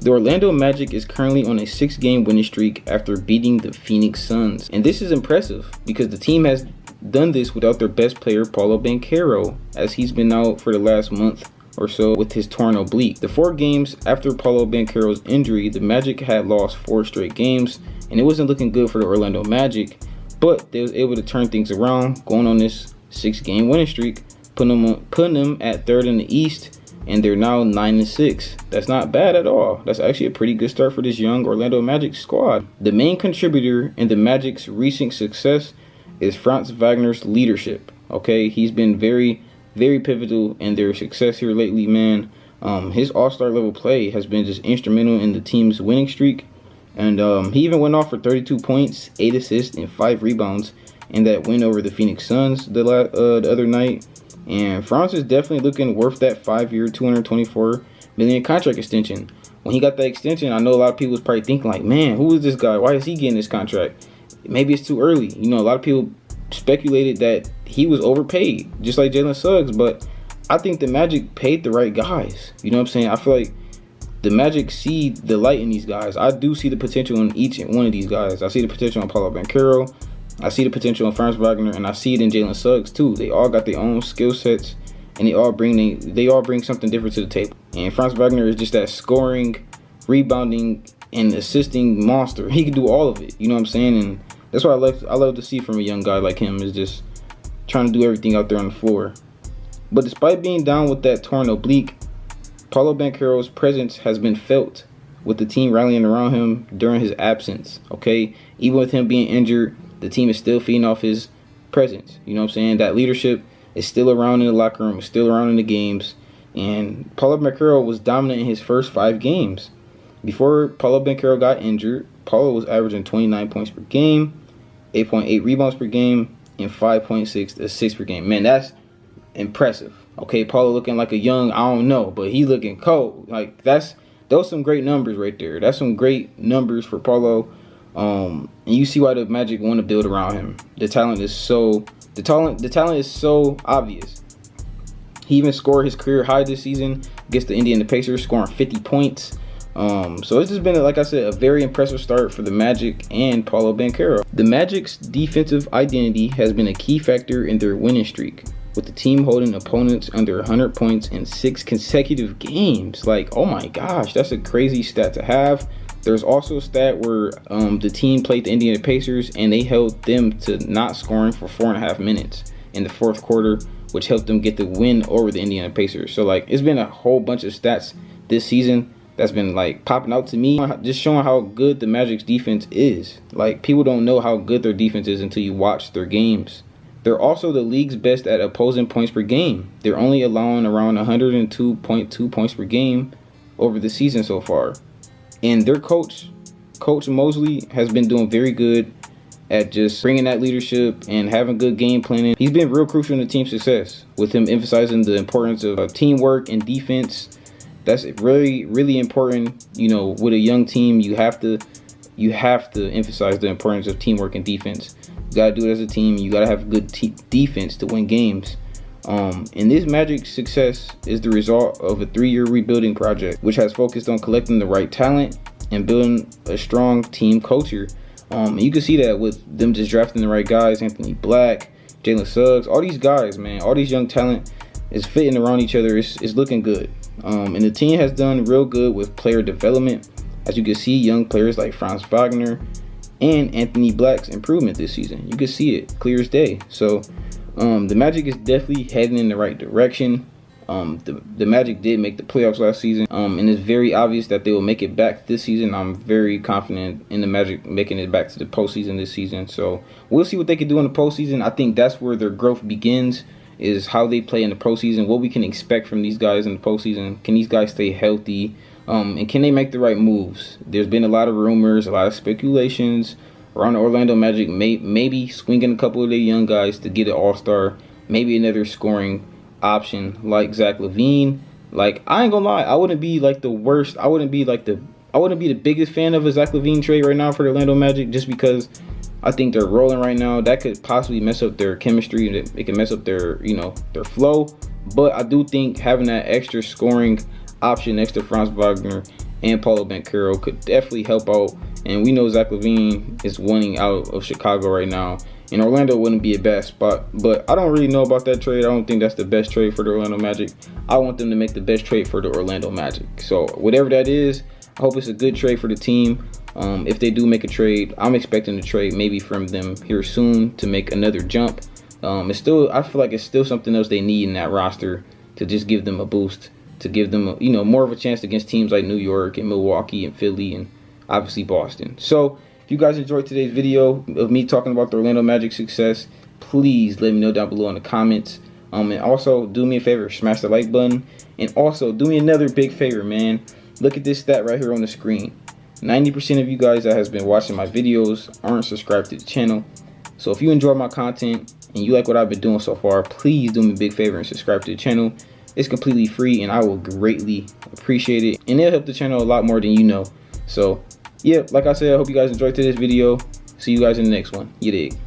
The Orlando Magic is currently on a 6-game winning streak after beating the Phoenix Suns. And this is impressive because the team has done this without their best player, Paolo Banchero, as he's been out for the last month or so with his torn oblique. The 4 games after Paolo Banchero's injury, the Magic had lost 4 straight games, and it wasn't looking good for the Orlando Magic, but they was able to turn things around, going on this 6-game winning streak, putting them at 3rd in the East, and they're now 9-6. That's not bad at all. That's actually a pretty good start for this young Orlando Magic squad. The main contributor in the Magic's recent success is Franz Wagner's leadership. Okay, he's been very, very pivotal in their success here lately, man. His all-star level play has been just instrumental in the team's winning streak, and he even went off for 32 points, 8 assists, and 5 rebounds in that win over the Phoenix Suns the other night. And Franz is definitely looking worth that 5-year, $224 million contract extension. When he got that extension, I know a lot of people was probably thinking like, man, who is this guy? Why is he getting this contract? Maybe it's too early. You know, a lot of people speculated that he was overpaid, just like Jalen Suggs. But I think the Magic paid the right guys. You know what I'm saying? I feel like the Magic see the light in these guys. I do see the potential in each one of these guys. I see the potential in Paolo Banchero. I see the potential in Franz Wagner, and I see it in Jalen Suggs too. They all got their own skill sets, and they all bring something different to the table. And Franz Wagner is just that scoring, rebounding, and assisting monster. He can do all of it. You know what I'm saying? And that's what I love to see from a young guy like him, is just trying to do everything out there on the floor. But despite being down with that torn oblique, Paolo Banchero's presence has been felt, with the team rallying around him during his absence. Okay, even with him being injured, the team is still feeding off his presence. You know what I'm saying? That leadership is still around in the locker room, is still around in the games. And Paolo Banchero was dominant in his first 5 games. Before Paolo Banchero got injured, Paolo was averaging 29 points per game, 8.8 rebounds per game, and 5.6 assists per game. Man, that's impressive. Okay, Paolo looking like a young, I don't know, but he looking cold. Like, those some great numbers right there. That's some great numbers for Paolo. And you see why the Magic want to build around him. The talent is so obvious. He even scored his career high this season against the Indiana Pacers, scoring 50 points. So it's just been, like I said, a very impressive start for the Magic and Paolo Banchero. The Magic's defensive identity has been a key factor in their winning streak, with the team holding opponents under 100 points in 6 consecutive games. Like, oh my gosh, that's a crazy stat to have. There's also a stat where the team played the Indiana Pacers and they held them to not scoring for 4.5 minutes in the 4th quarter, which helped them get the win over the Indiana Pacers. So, like, it's been a whole bunch of stats this season that's been, like, popping out to me, just showing how good the Magic's defense is. Like, people don't know how good their defense is until you watch their games. They're also the league's best at opposing points per game. They're only allowing around 102.2 points per game over the season so far. And their coach Mosley, has been doing very good at just bringing that leadership and having good game planning. He's been real crucial in the team's success, with him emphasizing the importance of teamwork and defense. That's really, really important. You know, with a young team, you have to emphasize the importance of teamwork and defense. You gotta do it as a team. You gotta have good defense to win games. And this Magic success is the result of a 3-year rebuilding project, which has focused on collecting the right talent and building a strong team culture. And you can see that with them just drafting the right guys: Anthony Black, Jalen Suggs, all these guys, man, all these young talent is fitting around each other. It's looking good. And the team has done real good with player development. As you can see, young players like Franz Wagner and Anthony Black's improvement this season. You can see it clear as day. So the Magic is definitely heading in the right direction. The Magic did make the playoffs last season, and it's very obvious that they will make it back this season. I'm very confident in the Magic making it back to the postseason this season. So we'll see what they can do in the postseason. I think that's where their growth begins, is how they play in the postseason, what we can expect from these guys in the postseason. Can these guys stay healthy? And can they make the right moves? There's been a lot of rumors, a lot of speculations around the Orlando Magic, maybe swinging a couple of their young guys to get an all-star, maybe another scoring option like Zach LaVine. Like, I ain't gonna lie, I wouldn't be like the worst. I wouldn't be the biggest fan of a Zach LaVine trade right now for the Orlando Magic, just because I think they're rolling right now. That could possibly mess up their chemistry. It could mess up their, their flow. But I do think having that extra scoring option next to Franz Wagner and Paulo Banchero could definitely help out. And we know Zach LaVine is wanting out of Chicago right now, and Orlando wouldn't be a bad spot. But I don't really know about that trade. I don't think that's the best trade for the Orlando Magic. I want them to make the best trade for the Orlando Magic. So whatever that is, I hope it's a good trade for the team. If they do make a trade, I'm expecting a trade maybe from them here soon to make another jump. It's still, I feel like it's still something else they need in that roster to just give them a boost, to give them more of a chance against teams like New York and Milwaukee and Philly and obviously Boston. So if you guys enjoyed today's video of me talking about the Orlando Magic success, please let me know down below in the comments. And also do me a favor, smash the like button, and also do me another big favor, man. Look at this stat right here on the screen. 90% of you guys that has been watching my videos aren't subscribed to the channel. So if you enjoy my content and you like what I've been doing so far, please do me a big favor and subscribe to the channel. It's completely free and I will greatly appreciate it, and it'll help the channel a lot more than you know. So yeah, like I said, I hope you guys enjoyed today's video. See you guys in the next one. You dig?